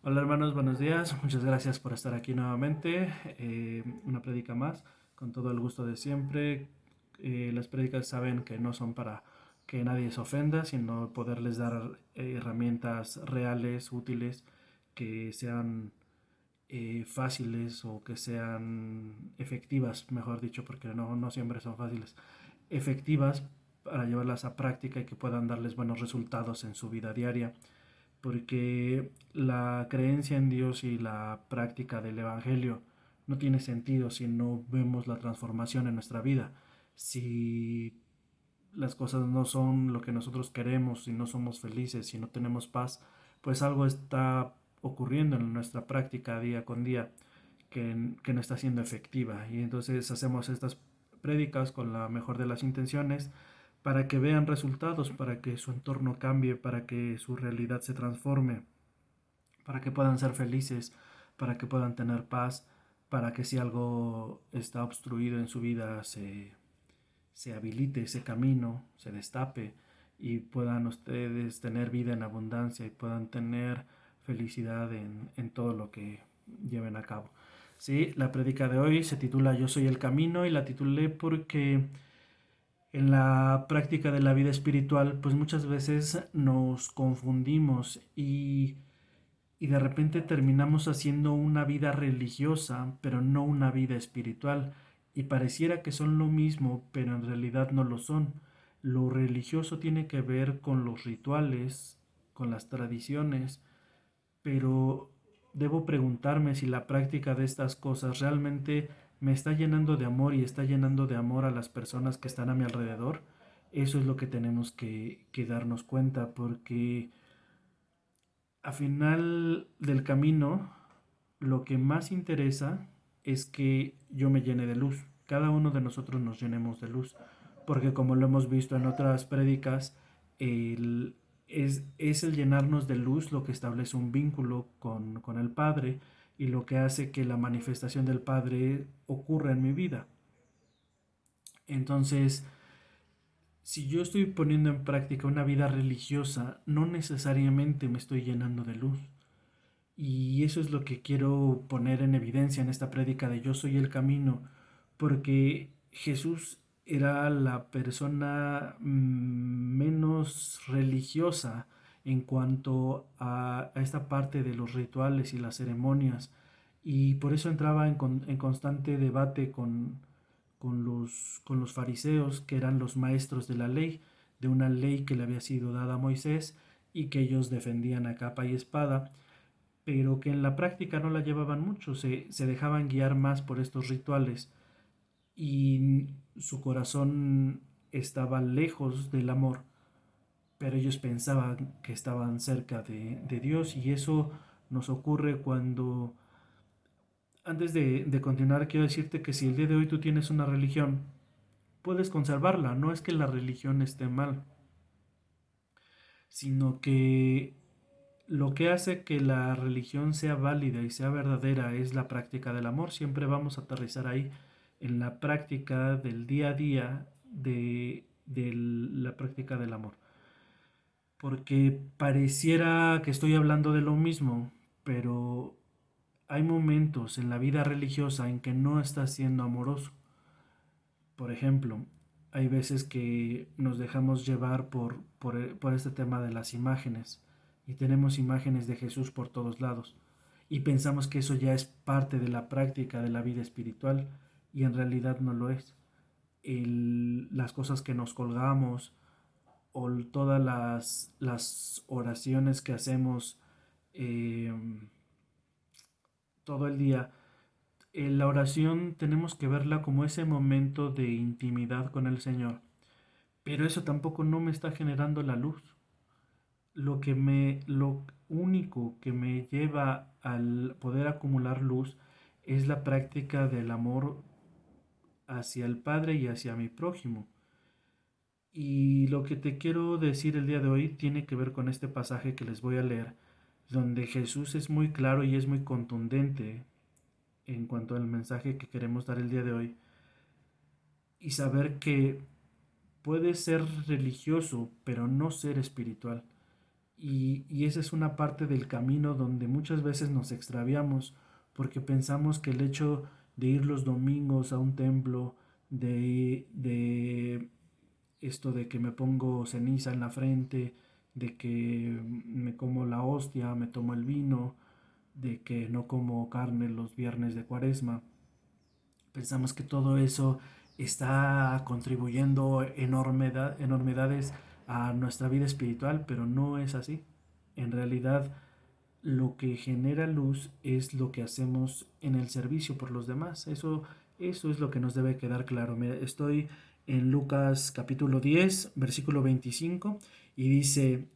Hola hermanos, buenos días. Muchas gracias por estar aquí nuevamente. Una prédica más, con todo el gusto de siempre. Las prédicas saben que no son para que nadie se ofenda, sino poderles dar herramientas reales, útiles, que sean fáciles o que sean efectivas, mejor dicho, porque no siempre son fáciles, efectivas para llevarlas a práctica y que puedan darles buenos resultados en su vida diaria, porque la creencia en Dios y la práctica del Evangelio no tiene sentido si no vemos la transformación en nuestra vida. Si las cosas no son lo que nosotros queremos, si no somos felices, si no tenemos paz, pues algo está ocurriendo en nuestra práctica día con día que no está siendo efectiva. Y entonces hacemos estas prédicas con la mejor de las intenciones para que vean resultados, para que su entorno cambie, para que su realidad se transforme, para que puedan ser felices, para que puedan tener paz, para que si algo está obstruido en su vida se habilite ese camino, se destape y puedan ustedes tener vida en abundancia y puedan tener felicidad en todo lo que lleven a cabo. Sí, la prédica de hoy se titula Yo soy el camino y la titulé porque en la práctica de la vida espiritual pues muchas veces nos confundimos y de repente terminamos haciendo una vida religiosa, pero no una vida espiritual. Y pareciera que son lo mismo, pero en realidad no lo son. Lo religioso tiene que ver con los rituales, con las tradiciones, pero debo preguntarme si la práctica de estas cosas realmente me está llenando de amor y está llenando de amor a las personas que están a mi alrededor. Eso es lo que tenemos que darnos cuenta, porque a final del camino, lo que más interesa es que yo me llene de luz. Cada uno de nosotros nos llenemos de luz. Porque como lo hemos visto en otras prédicas, el- es el llenarnos de luz lo que establece un vínculo con el Padre y lo que hace que la manifestación del Padre ocurra en mi vida. Entonces, si yo estoy poniendo en práctica una vida religiosa, no necesariamente me estoy llenando de luz. Y eso es lo que quiero poner en evidencia en esta prédica de Yo soy el camino, porque Jesús era la persona menos religiosa en cuanto a esta parte de los rituales y las ceremonias, y por eso entraba en constante debate con los fariseos, que eran los maestros de la ley, de una ley que le había sido dada a Moisés y que ellos defendían a capa y espada, pero que en la práctica no la llevaban mucho, se dejaban guiar más por estos rituales y su corazón estaba lejos del amor, pero ellos pensaban que estaban cerca de Dios, y eso nos ocurre cuando, antes de continuar, quiero decirte que si el día de hoy tú tienes una religión, puedes conservarla, no es que la religión esté mal, sino que lo que hace que la religión sea válida y sea verdadera es la práctica del amor. Siempre vamos a aterrizar ahí, en la práctica del día a día de la práctica del amor. Porque pareciera que estoy hablando de lo mismo, pero hay momentos en la vida religiosa en que no estás siendo amoroso. Por ejemplo, hay veces que nos dejamos llevar por este tema de las imágenes y tenemos imágenes de Jesús por todos lados y pensamos que eso ya es parte de la práctica de la vida espiritual, y en realidad no lo es. Las cosas que nos colgamos o todas las oraciones que hacemos eh, todo el día, la oración tenemos que verla como ese momento de intimidad con el Señor. Pero eso tampoco no me está generando la luz. Lo único que me lleva al poder acumular luz es la práctica del amor hacia el Padre y hacia mi prójimo. Y lo que te quiero decir el día de hoy tiene que ver con este pasaje que les voy a leer, donde Jesús es muy claro y es muy contundente en cuanto al mensaje que queremos dar el día de hoy, y saber que puedes ser religioso pero no ser espiritual. Y esa es una parte del camino donde muchas veces nos extraviamos porque pensamos que el hecho de ir los domingos a un templo, de esto de que me pongo ceniza en la frente, de que me como la hostia, me tomo el vino, de que no como carne los viernes de cuaresma, pensamos que todo eso está contribuyendo enormidades a nuestra vida espiritual, pero no es así. En realidad, lo que genera luz es lo que hacemos en el servicio por los demás. Eso es lo que nos debe quedar claro. Mira, estoy en Lucas capítulo 10, versículo 25, y dice,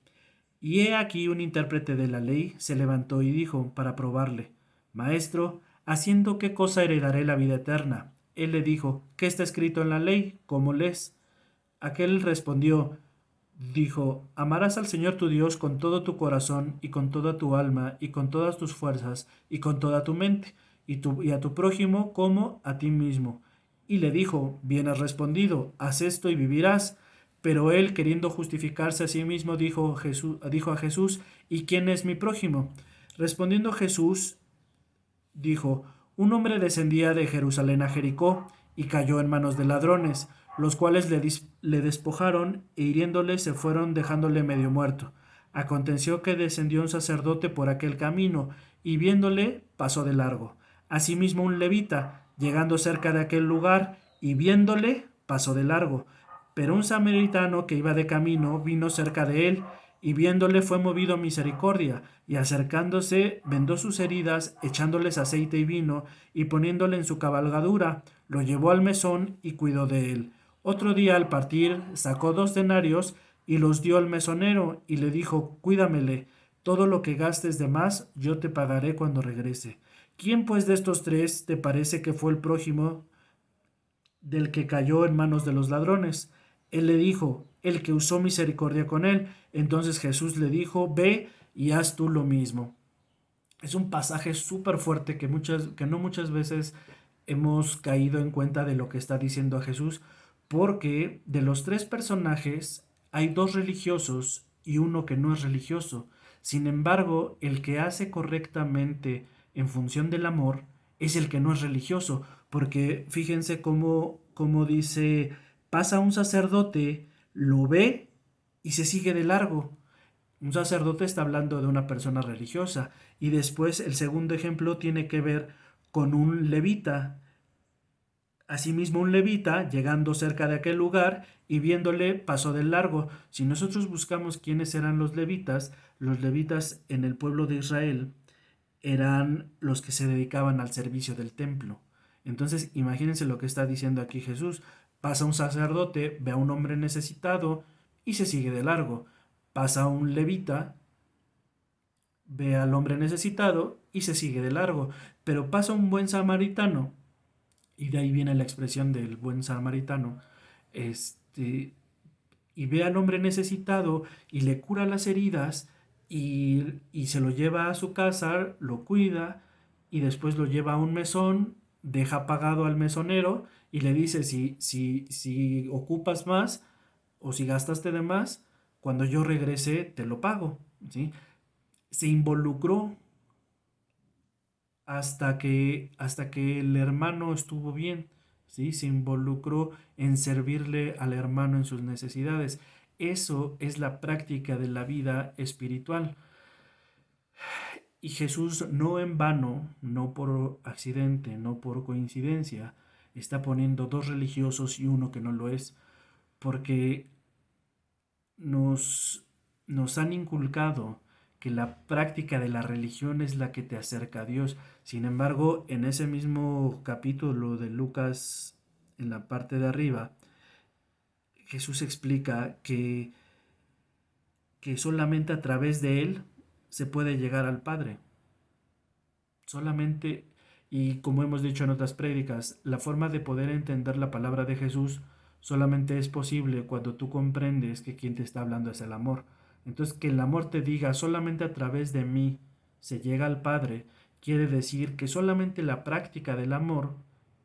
y he aquí un intérprete de la ley se levantó y dijo para probarle, Maestro, ¿haciendo qué cosa heredaré la vida eterna? Él le dijo, ¿qué está escrito en la ley? ¿Cómo lees? Aquel respondió, dijo, amarás al Señor tu Dios con todo tu corazón y con toda tu alma y con todas tus fuerzas y con toda tu mente y a tu prójimo como a ti mismo. Y le dijo, bien has respondido, haz esto y vivirás. Pero él, queriendo justificarse a sí mismo, dijo a Jesús, ¿y quién es mi prójimo? Respondiendo Jesús, dijo, un hombre descendía de Jerusalén a Jericó y cayó en manos de ladrones, los cuales le despojaron e hiriéndole se fueron dejándole medio muerto. Aconteció que descendió un sacerdote por aquel camino y viéndole pasó de largo. Asimismo un levita, llegando cerca de aquel lugar y viéndole pasó de largo. Pero un samaritano que iba de camino vino cerca de él y viéndole fue movido a misericordia, y acercándose vendó sus heridas, echándoles aceite y vino, y poniéndole en su cabalgadura, lo llevó al mesón y cuidó de él. Otro día al partir sacó 2 denarios y los dio al mesonero, y le dijo, cuídamele, todo lo que gastes de más yo te pagaré cuando regrese. ¿Quién pues de estos tres te parece que fue el prójimo del que cayó en manos de los ladrones? Él le dijo, el que usó misericordia con él. Entonces Jesús le dijo, ve y haz tú lo mismo. Es un pasaje súper fuerte que no muchas veces hemos caído en cuenta de lo que está diciendo a Jesús, porque de los 3 personajes hay 2 religiosos y uno que no es religioso. Sin embargo, el que hace correctamente en función del amor es el que no es religioso, porque fíjense cómo dice, pasa un sacerdote, lo ve y se sigue de largo. Un sacerdote está hablando de una persona religiosa. Y después el segundo ejemplo tiene que ver con un levita. Asimismo un levita, llegando cerca de aquel lugar y viéndole, pasó de largo. Si nosotros buscamos quiénes eran los levitas en el pueblo de Israel eran los que se dedicaban al servicio del templo. Entonces, imagínense lo que está diciendo aquí Jesús. Pasa un sacerdote, ve a un hombre necesitado y se sigue de largo. Pasa un levita, ve al hombre necesitado y se sigue de largo. Pero pasa un buen samaritano, y de ahí viene la expresión del buen samaritano, este, y ve al hombre necesitado y le cura las heridas y se lo lleva a su casa, lo cuida y después lo lleva a un mesón, deja pagado al mesonero y le dice si ocupas más o si gastaste de más, cuando yo regrese te lo pago, ¿sí? Se involucró hasta que el hermano estuvo bien, ¿sí? Se involucró en servirle al hermano en sus necesidades. Eso es la práctica de la vida espiritual. Y Jesús no en vano, no por accidente, no por coincidencia, está poniendo 2 religiosos y uno que no lo es, porque nos, nos han inculcado que la práctica de la religión es la que te acerca a Dios. Sin embargo, en ese mismo capítulo de Lucas, en la parte de arriba, Jesús explica que solamente a través de Él se puede llegar al Padre. Solamente, y como hemos dicho en otras prédicas, la forma de poder entender la palabra de Jesús solamente es posible cuando tú comprendes que quien te está hablando es el amor. Entonces, que el amor te diga solamente a través de mí se llega al Padre, quiere decir que solamente la práctica del amor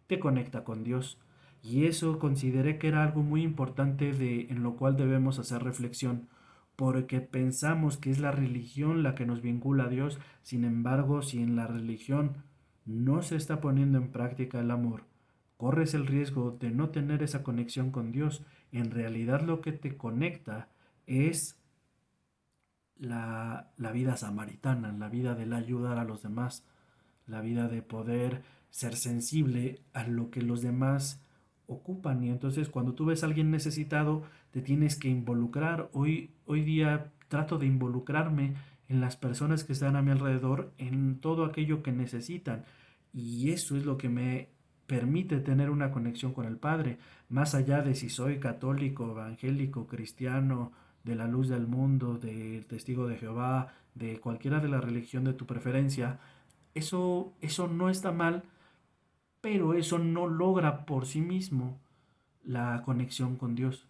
te conecta con Dios. Y eso consideré que era algo muy importante en lo cual debemos hacer reflexión. porque pensamos que es la religión la que nos vincula a Dios. Sin embargo, si en la religión no se está poniendo en práctica el amor, corres el riesgo de no tener esa conexión con Dios. En realidad lo que te conecta es la vida samaritana, la vida del ayudar a los demás, la vida de poder ser sensible a lo que los demás ocupan. Y entonces cuando tú ves a alguien necesitado, te tienes que involucrar. Hoy día trato de involucrarme en las personas que están a mi alrededor, en todo aquello que necesitan. Y eso es lo que me permite tener una conexión con el Padre, más allá de si soy católico, evangélico, cristiano, de la luz del mundo, del testigo de Jehová, de cualquiera de la religión de tu preferencia. Eso no está mal, pero eso no logra por sí mismo la conexión con Dios.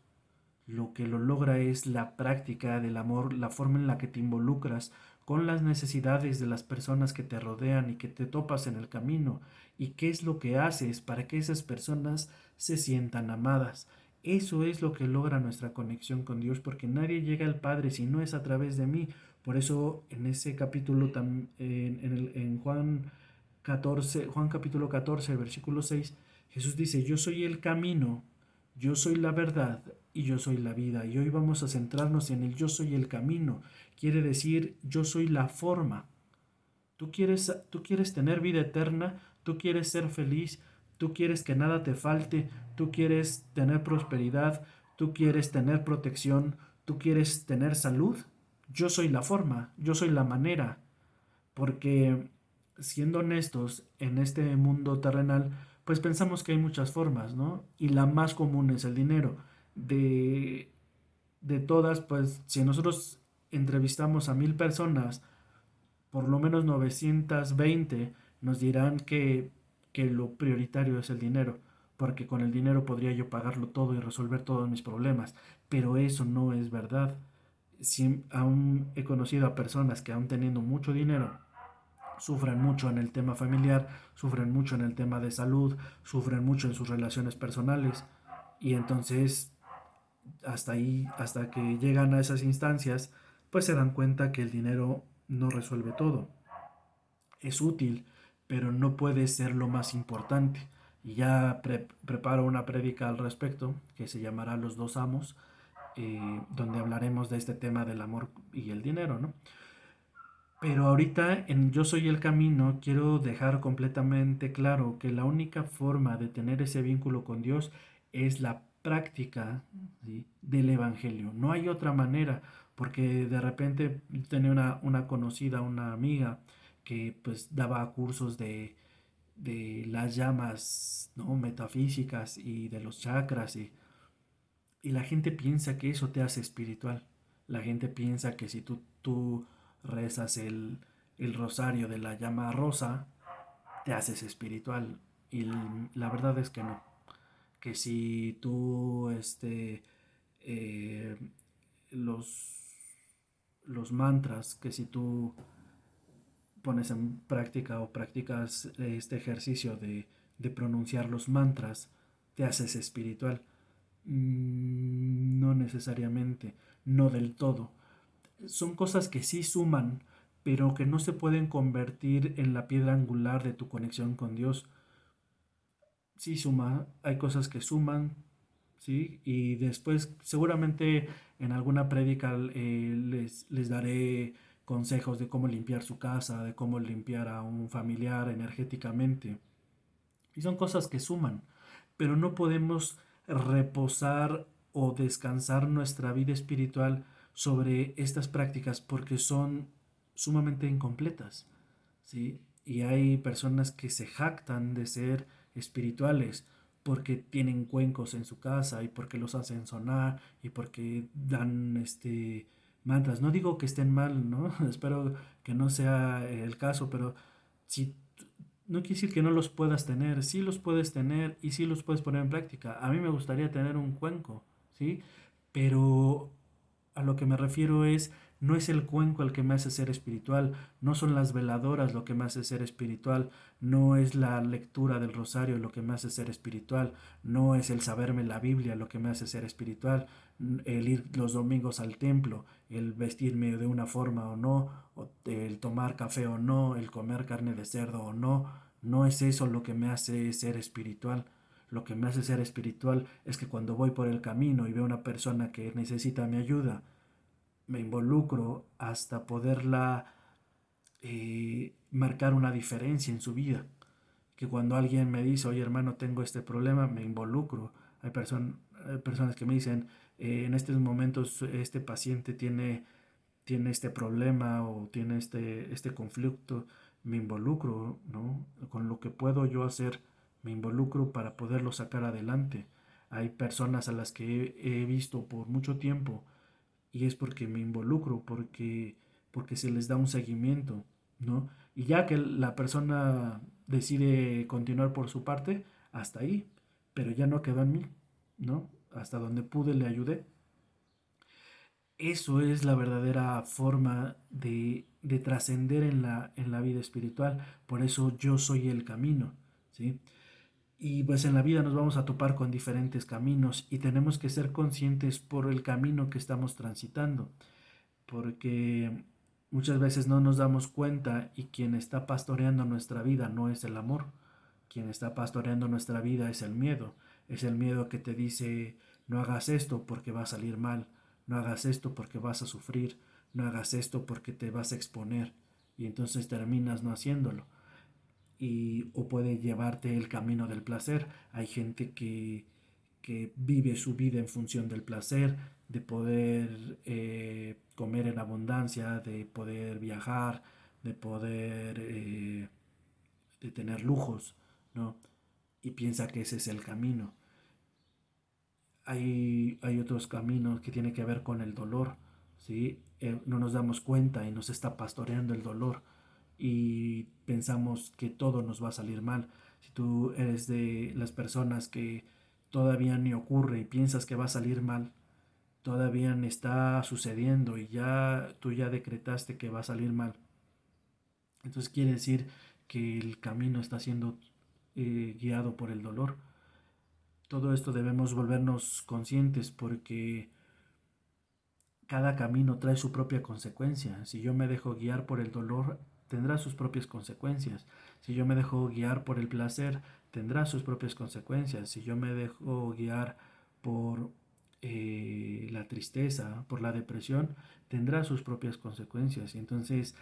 Lo que lo logra es la práctica del amor, la forma en la que te involucras con las necesidades de las personas que te rodean y que te topas en el camino, y qué es lo que haces para que esas personas se sientan amadas. Eso es lo que logra nuestra conexión con Dios, porque nadie llega al Padre si no es a través de mí. Por eso en ese capítulo, en Juan 14, Juan capítulo 14, versículo 6, Jesús dice: yo soy el camino, yo soy la verdad y yo soy la vida. Y hoy vamos a centrarnos en el yo soy el camino. Quiere decir, yo soy la forma. Tú quieres tener vida eterna, tú quieres ser feliz, tú quieres que nada te falte, tú quieres tener prosperidad, tú quieres tener protección, tú quieres tener salud. Yo soy la forma, yo soy la manera. Porque, siendo honestos, en este mundo terrenal, pues pensamos que hay muchas formas, ¿no? Y la más común es el dinero. De, de todas, pues si nosotros entrevistamos a 1,000 personas, por lo menos 920 nos dirán que lo prioritario es el dinero, porque con el dinero podría yo pagarlo todo y resolver todos mis problemas, pero eso no es verdad. Si aún he conocido a personas que aún teniendo mucho dinero, sufren mucho en el tema familiar, sufren mucho en el tema de salud, sufren mucho en sus relaciones personales, y entonces hasta ahí, hasta que llegan a esas instancias, pues se dan cuenta que el dinero no resuelve todo. Es útil, pero no puede ser lo más importante. Y ya preparo una prédica al respecto que se llamará Los dos amos, donde hablaremos de este tema del amor y el dinero, ¿no? Pero ahorita en Yo soy el camino quiero dejar completamente claro que la única forma de tener ese vínculo con Dios es la práctica, ¿sí?, del Evangelio. No hay otra manera, porque de repente tenía una conocida, una amiga, que pues daba cursos de las llamas, ¿no?, metafísicas y de los chakras, y la gente piensa que eso te hace espiritual. La gente piensa que si tú rezas el rosario de la llama rosa, te haces espiritual. Y la verdad es que no. Que si tú eh, los, los mantras, que si tú pones en práctica o practicas este ejercicio de pronunciar los mantras, te haces espiritual. No necesariamente, no del todo. Son cosas que sí suman, pero que no se pueden convertir en la piedra angular de tu conexión con Dios. Sí suma, hay cosas que suman, ¿sí? Y después seguramente en alguna prédica les daré consejos de cómo limpiar su casa, de cómo limpiar a un familiar energéticamente. Y son cosas que suman, pero no podemos reposar o descansar nuestra vida espiritual sobre estas prácticas porque son sumamente incompletas, ¿sí? Y hay personas que se jactan de ser espirituales porque tienen cuencos en su casa y porque los hacen sonar y porque dan mantras. No digo que estén mal, ¿no? Espero que no sea el caso, pero si no quiere decir que no los puedas tener, sí los puedes tener y sí los puedes poner en práctica. A mí me gustaría tener un cuenco, ¿sí? Pero a lo que me refiero es No es el cuenco el que me hace ser espiritual, no son las veladoras lo que me hace ser espiritual, no es la lectura del rosario lo que me hace ser espiritual, no es el saberme la Biblia lo que me hace ser espiritual, el ir los domingos al templo, el vestirme de una forma o no, o el tomar café o no, el comer carne de cerdo o no, no es eso lo que me hace ser espiritual. Lo que me hace ser espiritual es que cuando voy por el camino y veo a una persona que necesita mi ayuda, me involucro hasta poderla marcar una diferencia en su vida. Que cuando alguien me dice, oye hermano, tengo este problema, me involucro. Hay personas que me dicen, en estos momentos este paciente tiene este problema o tiene este conflicto, me involucro, ¿no? Con lo que puedo yo hacer, me involucro para poderlo sacar adelante. Hay personas a las que he visto por mucho tiempo y es porque me involucro, porque se les da un seguimiento, ¿no? Y ya que la persona decide continuar por su parte, hasta ahí, pero ya no quedó en mí, ¿no? Hasta donde pude le ayudé. Eso es la verdadera forma de trascender en la vida espiritual. Por eso yo soy el camino, ¿sí? Y pues en la vida nos vamos a topar con diferentes caminos y tenemos que ser conscientes por el camino que estamos transitando, porque muchas veces no nos damos cuenta y quien está pastoreando nuestra vida no es el amor, quien está pastoreando nuestra vida es el miedo que te dice no hagas esto porque va a salir mal, no hagas esto porque vas a sufrir, no hagas esto porque te vas a exponer y entonces terminas no haciéndolo o puede llevarte el camino del placer. Hay gente que vive su vida en función del placer, de poder comer en abundancia, de poder viajar, de poder de tener lujos, ¿no? Y piensa que ese es el camino. Hay otros caminos que tienen que ver con el dolor, ¿sí? No nos damos cuenta y nos está pastoreando el dolor y pensamos que todo nos va a salir mal. Si tú eres de las personas que todavía ni ocurre y piensas que va a salir mal, todavía ni está sucediendo y ya tú ya decretaste que va a salir mal. Entonces quiere decir que el camino está siendo guiado por el dolor. Todo esto debemos volvernos conscientes porque cada camino trae su propia consecuencia. Si yo me dejo guiar por el dolor, tendrá sus propias consecuencias. Si yo me dejo guiar por el placer, tendrá sus propias consecuencias. Si yo me dejo guiar por la tristeza, por la depresión, tendrá sus propias consecuencias. Y entonces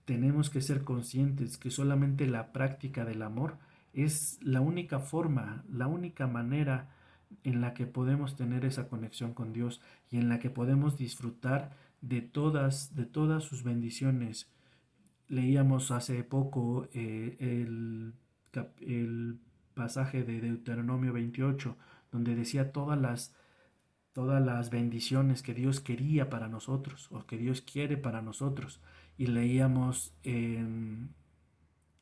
tenemos que ser conscientes que solamente la práctica del amor es la única forma, la única manera en la que podemos tener esa conexión con Dios y en la que podemos disfrutar de todas sus bendiciones. Leíamos hace poco el pasaje de Deuteronomio 28, donde decía todas las bendiciones que Dios quería para nosotros o que Dios quiere para nosotros. Y leíamos en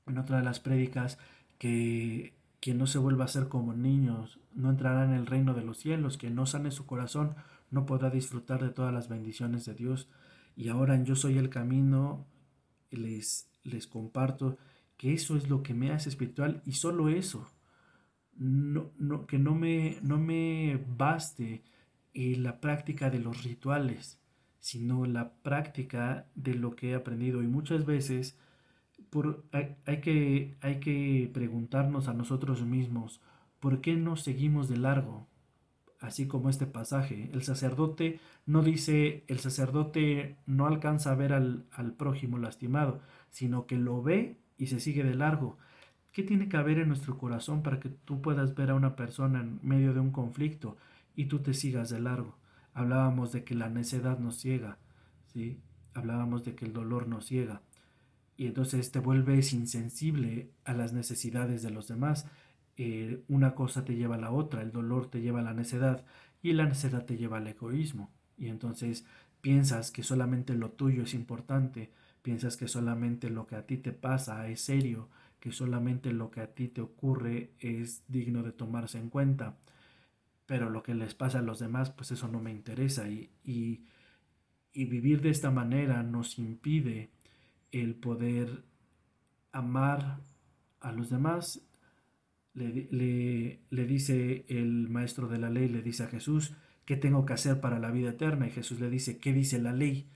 otra de las prédicas que quien no se vuelva a ser como niños no entrará en el reino de los cielos, quien no sane su corazón no podrá disfrutar de todas las bendiciones de Dios. Y ahora en Yo Soy el Camino les comparto que eso es lo que me hace espiritual y solo eso. Que no me baste la práctica de los rituales, sino la práctica de lo que he aprendido. Y muchas veces hay que preguntarnos a nosotros mismos, ¿por qué no seguimos de largo? Así como este pasaje, el sacerdote no alcanza a ver al prójimo lastimado, sino que lo ve y se sigue de largo. ¿Qué tiene que haber en nuestro corazón para que tú puedas ver a una persona en medio de un conflicto y tú te sigas de largo? Hablábamos de que la necedad nos ciega, ¿sí? Hablábamos de que el dolor nos ciega y entonces te vuelves insensible a las necesidades de los demás. Una cosa te lleva a la otra, el dolor te lleva a la necedad y la necedad te lleva al egoísmo. Y entonces piensas que solamente lo tuyo es importante, piensas que solamente lo que a ti te pasa es serio, que solamente lo que a ti te ocurre es digno de tomarse en cuenta, pero lo que les pasa a los demás, pues eso no me interesa. y vivir de esta manera nos impide el poder amar a los demás. Le dice el maestro de la ley, le dice a Jesús, ¿qué tengo que hacer para la vida eterna? Y Jesús le dice, ¿qué dice la ley?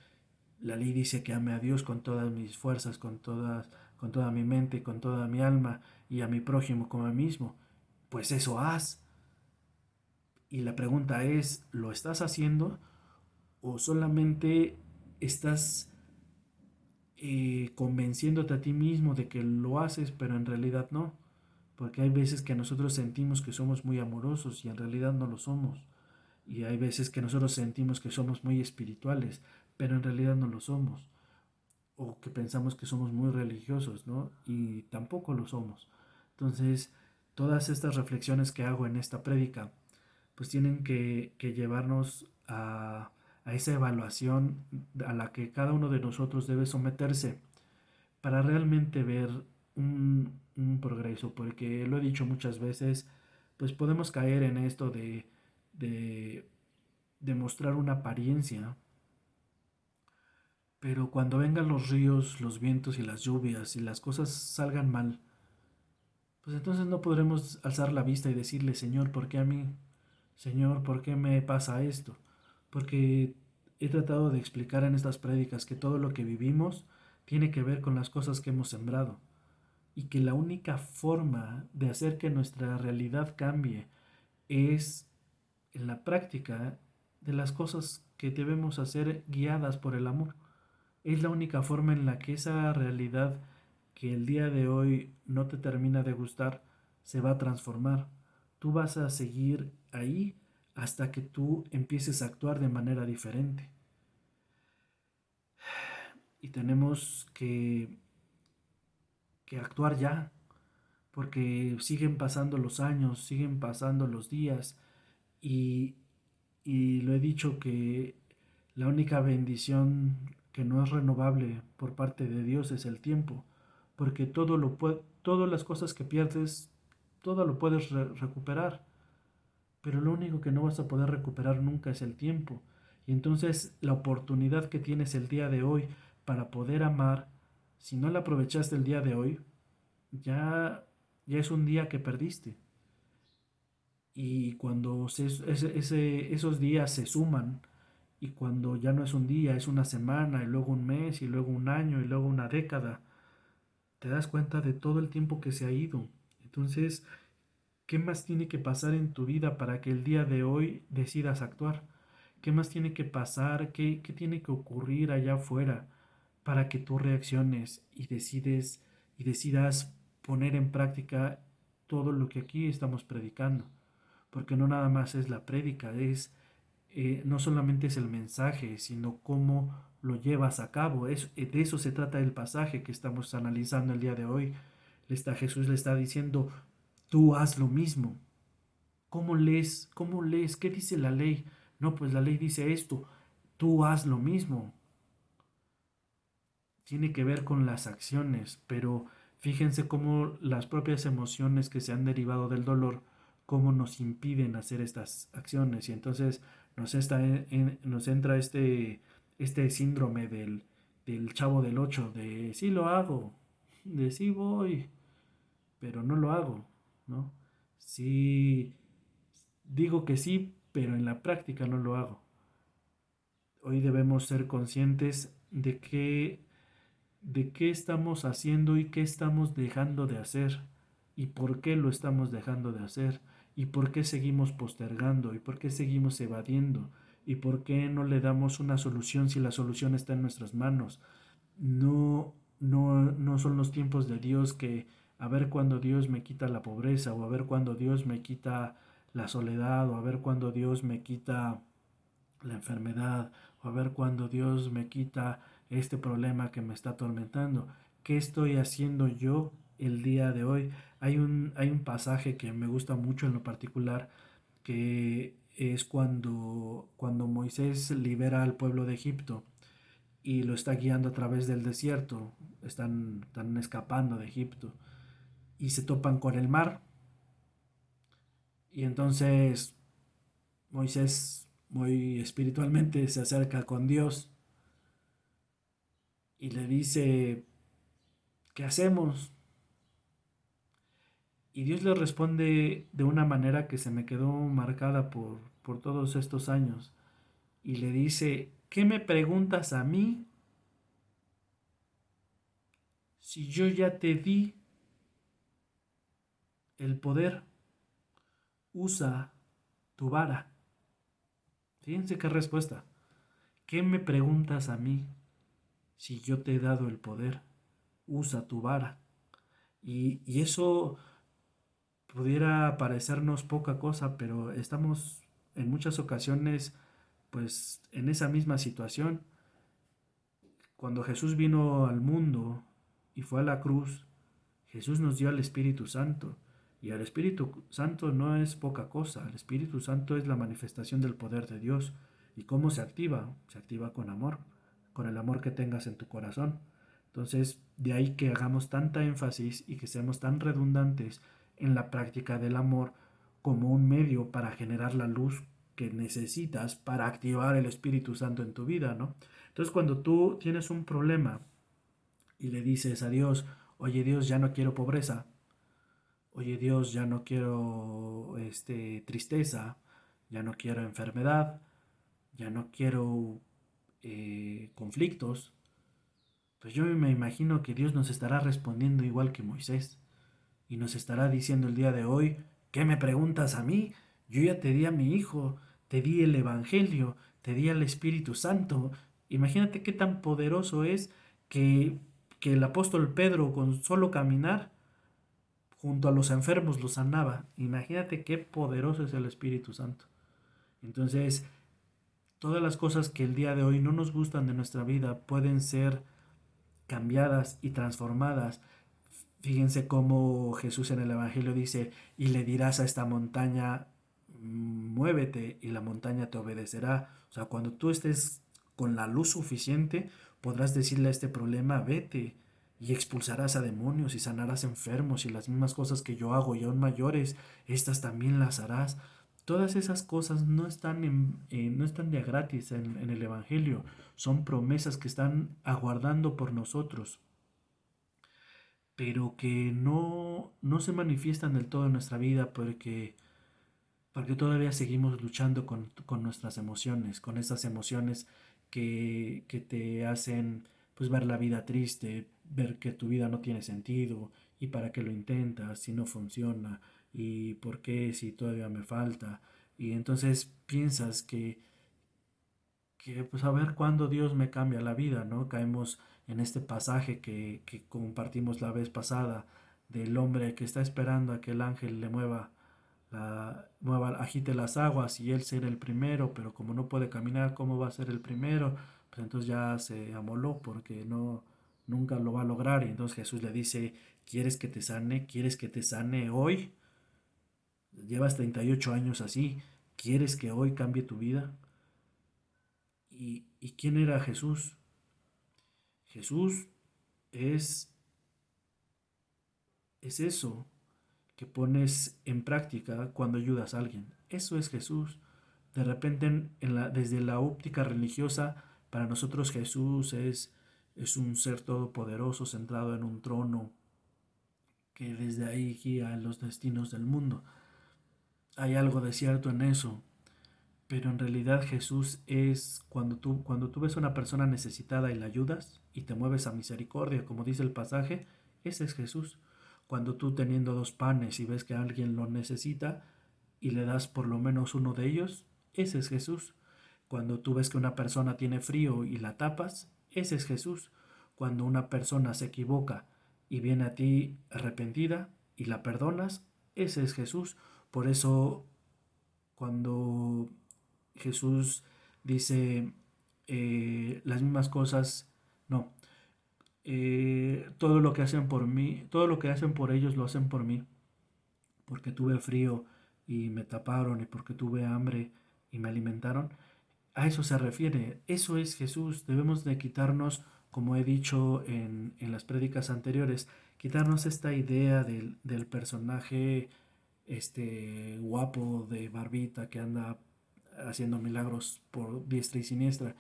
La ley dice que ame a Dios con todas mis fuerzas, con toda mi mente, con toda mi alma, y a mi prójimo como a mí mismo. Pues eso haz. Y la pregunta es, ¿lo estás haciendo o solamente estás convenciéndote a ti mismo de que lo haces, pero en realidad no? Porque hay veces que nosotros sentimos que somos muy amorosos y en realidad no lo somos. Y hay veces que nosotros sentimos que somos muy espirituales, pero en realidad no lo somos. O que pensamos que somos muy religiosos, ¿no? Y tampoco lo somos. Entonces, todas estas reflexiones que hago en esta prédica, pues tienen que llevarnos a esa evaluación a la que cada uno de nosotros debe someterse para realmente ver un progreso, porque lo he dicho muchas veces, pues podemos caer en esto de, de mostrar una apariencia, pero cuando vengan los ríos, los vientos y las lluvias y las cosas salgan mal, pues entonces no podremos alzar la vista y decirle, Señor, ¿por qué a mí? Señor, ¿por qué me pasa esto? Porque he tratado de explicar en estas prédicas que todo lo que vivimos tiene que ver con las cosas que hemos sembrado y que la única forma de hacer que nuestra realidad cambie es en la práctica de las cosas que debemos hacer guiadas por el amor. Es la única forma en la que esa realidad que el día de hoy no te termina de gustar se va a transformar. Tú vas a seguir ahí hasta que tú empieces a actuar de manera diferente. Y tenemos que actuar ya, porque siguen pasando los años, siguen pasando los días y, y lo he dicho que la única bendición que no es renovable por parte de Dios es el tiempo, porque todas las cosas que pierdes, todo lo puedes recuperar, pero lo único que no vas a poder recuperar nunca es el tiempo. Y entonces la oportunidad que tienes el día de hoy para poder amar, si no la aprovechaste el día de hoy, ya, ya es un día que perdiste. Y cuando esos días se suman, y cuando ya no es un día, es una semana, y luego un mes, y luego un año, y luego una década, te das cuenta de todo el tiempo que se ha ido. Entonces, ¿qué más tiene que pasar en tu vida para que el día de hoy decidas actuar? ¿Qué más tiene que pasar? ¿Qué tiene que ocurrir allá afuera para que tú reacciones y decidas poner en práctica todo lo que aquí estamos predicando? Porque no nada más es la prédica, no solamente es el mensaje, sino cómo lo llevas a cabo. De eso se trata el pasaje que estamos analizando el día de hoy. Jesús le está diciendo, tú haz lo mismo. ¿Cómo lees? ¿Cómo lees? ¿Qué dice la ley? No, pues la ley dice esto. Tú haz lo mismo. Tiene que ver con las acciones, pero fíjense cómo las propias emociones que se han derivado del dolor, cómo nos impiden hacer estas acciones. Y entonces nos entra este síndrome del chavo del 8 de sí lo hago, de sí voy, pero no lo hago, ¿no? Sí, digo que sí, pero en la práctica no lo hago. Hoy debemos ser conscientes de qué estamos haciendo y qué estamos dejando de hacer y por qué lo estamos dejando de hacer y por qué seguimos postergando y por qué seguimos evadiendo y por qué no le damos una solución si la solución está en nuestras manos. No son los tiempos de Dios que a ver cuándo Dios me quita la pobreza o a ver cuándo Dios me quita la soledad o a ver cuándo Dios me quita la enfermedad o a ver cuándo Dios me quita este problema que me está atormentando. ¿Qué estoy haciendo yo el día de hoy? Hay un pasaje que me gusta mucho en lo particular que es cuando Moisés libera al pueblo de Egipto y lo está guiando a través del desierto. Están escapando de Egipto y se topan con el mar. Y entonces Moisés muy espiritualmente se acerca con Dios y le dice, ¿qué hacemos? Y Dios le responde de una manera que se me quedó marcada por todos estos años. Y le dice, ¿qué me preguntas a mí si yo ya te di el poder? Usa tu vara. Fíjense qué respuesta. ¿Qué me preguntas a mí si yo te he dado el poder? Usa tu vara. Y eso pudiera parecernos poca cosa, pero estamos en muchas ocasiones pues en esa misma situación. Cuando Jesús vino al mundo y fue a la cruz, Jesús nos dio al Espíritu Santo. Y el Espíritu Santo no es poca cosa. El Espíritu Santo es la manifestación del poder de Dios. ¿Y cómo se activa? Se activa con amor, con el amor que tengas en tu corazón. Entonces, de ahí que hagamos tanta énfasis y que seamos tan redundantes en la práctica del amor como un medio para generar la luz que necesitas para activar el Espíritu Santo en tu vida, ¿no? Entonces, cuando tú tienes un problema y le dices a Dios, oye Dios, ya no quiero pobreza, oye Dios, ya no quiero tristeza, ya no quiero enfermedad, ya no quiero conflictos, pues yo me imagino que Dios nos estará respondiendo igual que Moisés y nos estará diciendo el día de hoy, ¿qué me preguntas a mí? Yo ya te di a mi hijo, te di el Evangelio, te di al Espíritu Santo. Imagínate qué tan poderoso es que, que el apóstol Pedro con solo caminar junto a los enfermos los sanaba. Imagínate qué poderoso es el Espíritu Santo. Entonces, todas las cosas que el día de hoy no nos gustan de nuestra vida pueden ser cambiadas y transformadas. Fíjense cómo Jesús en el Evangelio dice, y le dirás a esta montaña, muévete y la montaña te obedecerá. O sea, cuando tú estés con la luz suficiente, podrás decirle a este problema, vete y expulsarás a demonios y sanarás enfermos y las mismas cosas que yo hago y aún mayores, estas también las harás. Todas esas cosas no están, no están de a gratis en el Evangelio, son promesas que están aguardando por nosotros, pero que no se manifiestan del todo en nuestra vida porque todavía seguimos luchando con nuestras emociones, con esas emociones que te hacen pues ver la vida triste, ver que tu vida no tiene sentido y para qué lo intentas si no funciona y por qué si todavía me falta. Y entonces piensas que pues a ver cuándo Dios me cambia la vida, ¿no? Caemos en este pasaje que compartimos la vez pasada del hombre que está esperando a que el ángel le agite las aguas y él ser el primero, pero como no puede caminar, ¿cómo va a ser el primero? Pues entonces ya se amoló porque nunca lo va a lograr. Y entonces Jesús le dice, ¿quieres que te sane? ¿Quieres que te sane hoy? Llevas 38 años así, ¿quieres que hoy cambie tu vida? ¿Y quién era Jesús? Jesús es, es eso que pones en práctica cuando ayudas a alguien. Eso es Jesús. De repente, desde la óptica religiosa, para nosotros Jesús es un ser todopoderoso centrado en un trono que desde ahí guía los destinos del mundo. Hay algo de cierto en eso, pero en realidad Jesús es cuando tú ves a una persona necesitada y la ayudas y te mueves a misericordia, como dice el pasaje, ese es Jesús. Cuando tú teniendo dos panes y ves que alguien lo necesita y le das por lo menos uno de ellos, ese es Jesús. Cuando tú ves que una persona tiene frío y la tapas, ese es Jesús. Cuando una persona se equivoca y viene a ti arrepentida y la perdonas, ese es Jesús. Por eso cuando Jesús dice las mismas cosas, no, todo lo que hacen por mí, todo lo que hacen por ellos lo hacen por mí, porque tuve frío y me taparon y porque tuve hambre y me alimentaron. A eso se refiere, eso es Jesús. Debemos de quitarnos, como he dicho en las prédicas anteriores, quitarnos esta idea del personaje guapo de barbita que anda haciendo milagros por diestra y siniestra,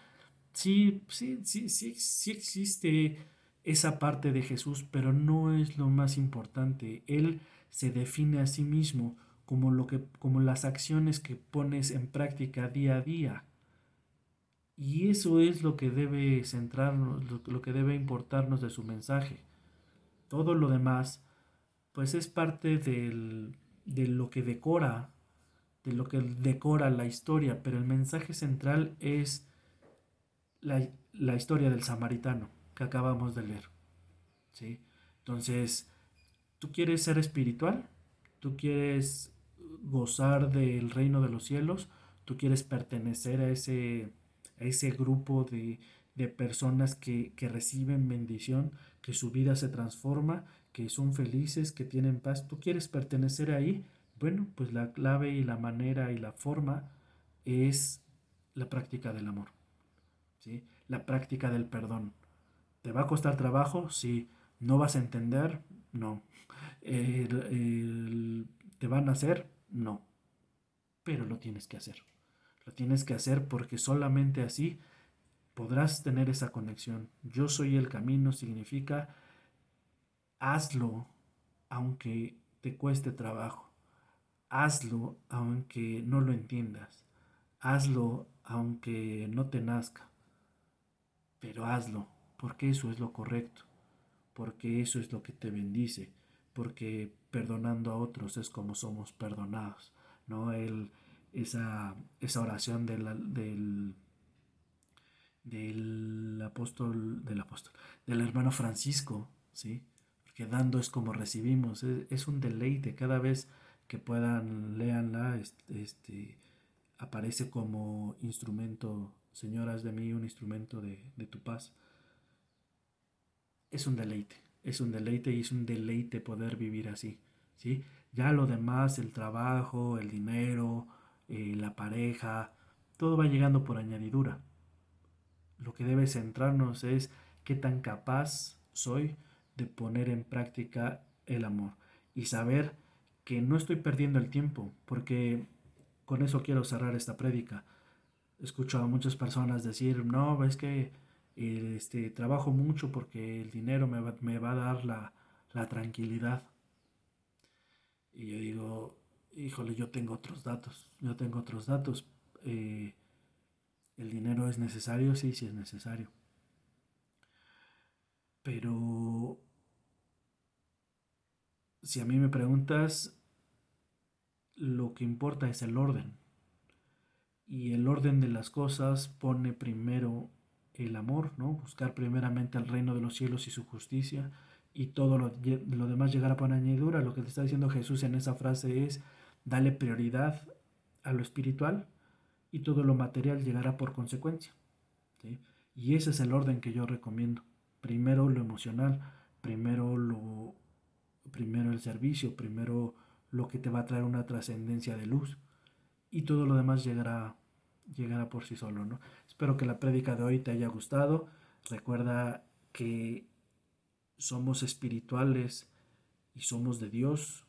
Sí, sí, sí, sí, sí existe esa parte de Jesús, pero no es lo más importante. Él se define a sí mismo como como las acciones que pones en práctica día a día. Y eso es lo que debe centrarnos, lo que debe importarnos de su mensaje. Todo lo demás, pues es parte de lo que decora, de lo que decora la historia, pero el mensaje central es la historia del samaritano que acabamos de leer, ¿sí? Entonces, ¿tú quieres ser espiritual? ¿Tú quieres gozar del reino de los cielos? ¿Tú quieres pertenecer a ese grupo de personas que reciben bendición, que su vida se transforma, que son felices, que tienen paz? ¿Tú quieres pertenecer ahí? Bueno, pues la clave y la manera y la forma es la práctica del amor, ¿sí? La práctica del perdón. ¿Te va a costar trabajo? Sí. ¿No vas a entender? No. ¿Te van a hacer? No. Pero lo tienes que hacer. Lo tienes que hacer porque solamente así podrás tener esa conexión. Yo soy el camino significa hazlo aunque te cueste trabajo. Hazlo aunque no lo entiendas. Hazlo aunque no te nazca. Pero hazlo porque eso es lo correcto. Porque eso es lo que te bendice, porque perdonando a otros es como somos perdonados, ¿no? Esa oración del apóstol, del hermano Francisco, ¿sí? Porque dando es como recibimos, es un deleite cada vez que puedan, léanla, aparece como instrumento, señoras de mí, un instrumento de tu paz. Es un deleite y es un deleite poder vivir así, ¿sí? Ya lo demás, el trabajo, el dinero, la pareja, todo va llegando por añadidura. Lo que debe centrarnos es qué tan capaz soy de poner en práctica el amor y saber que no estoy perdiendo el tiempo, porque con eso quiero cerrar esta prédica. Escucho a muchas personas decir, no, es que trabajo mucho porque el dinero me va a dar la tranquilidad. Y yo digo, híjole, yo tengo otros datos, yo tengo otros datos. Eh, ¿El dinero es necesario? Sí, sí es necesario. Pero si a mí me preguntas, lo que importa es el orden. Y el orden de las cosas pone primero el amor, ¿no? Buscar primeramente el reino de los cielos y su justicia, y todo lo demás llegará por añadidura. Lo que te está diciendo Jesús en esa frase es, dale prioridad a lo espiritual y todo lo material llegará por consecuencia, ¿sí? Y ese es el orden que yo recomiendo. Primero lo emocional, primero primero el servicio, primero lo que te va a traer una trascendencia de luz, y todo lo demás llegará por sí solo, ¿no? Espero que la prédica de hoy te haya gustado. Recuerda que somos espirituales y somos de Dios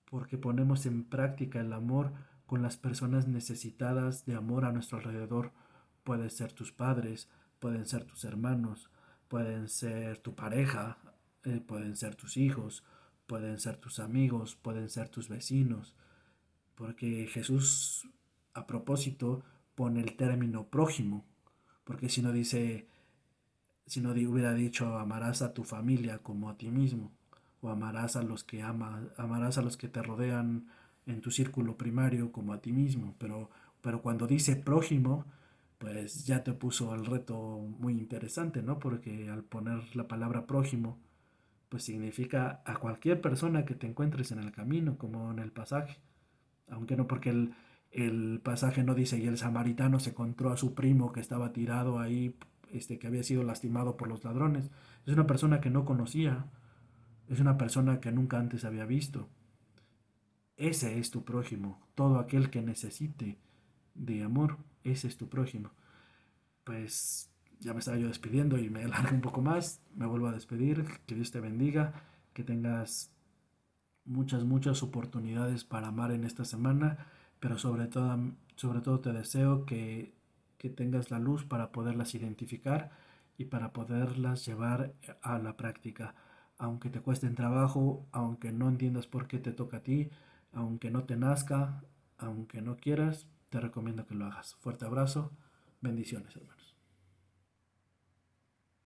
porque ponemos en práctica el amor con las personas necesitadas de amor a nuestro alrededor. Pueden ser tus padres, pueden ser tus hermanos, pueden ser tu pareja, pueden ser tus hijos, pueden ser tus amigos, pueden ser tus vecinos, porque Jesús, a propósito, pone el término prójimo, porque si no hubiera dicho amarás a tu familia como a ti mismo, o amarás a los que amarás a los que te rodean en tu círculo primario como a ti mismo, pero cuando dice prójimo, pues ya te puso el reto muy interesante, ¿no? Porque al poner la palabra prójimo, pues significa a cualquier persona que te encuentres en el camino, como en el pasaje, aunque no, porque el pasaje no dice, y el samaritano se encontró a su primo que estaba tirado ahí, que había sido lastimado por los ladrones. Es una persona que no conocía, es una persona que nunca antes había visto. Ese es tu prójimo, todo aquel que necesite de amor, ese es tu prójimo. Pues ya me estaba yo despidiendo y me alargo un poco más, me vuelvo a despedir, que Dios te bendiga, que tengas muchas oportunidades para amar en esta semana, pero sobre todo te deseo que que tengas la luz para poderlas identificar y para poderlas llevar a la práctica. Aunque te cuesten trabajo, aunque no entiendas por qué te toca a ti, aunque no te nazca, aunque no quieras, te recomiendo que lo hagas. Fuerte abrazo, bendiciones, hermanos.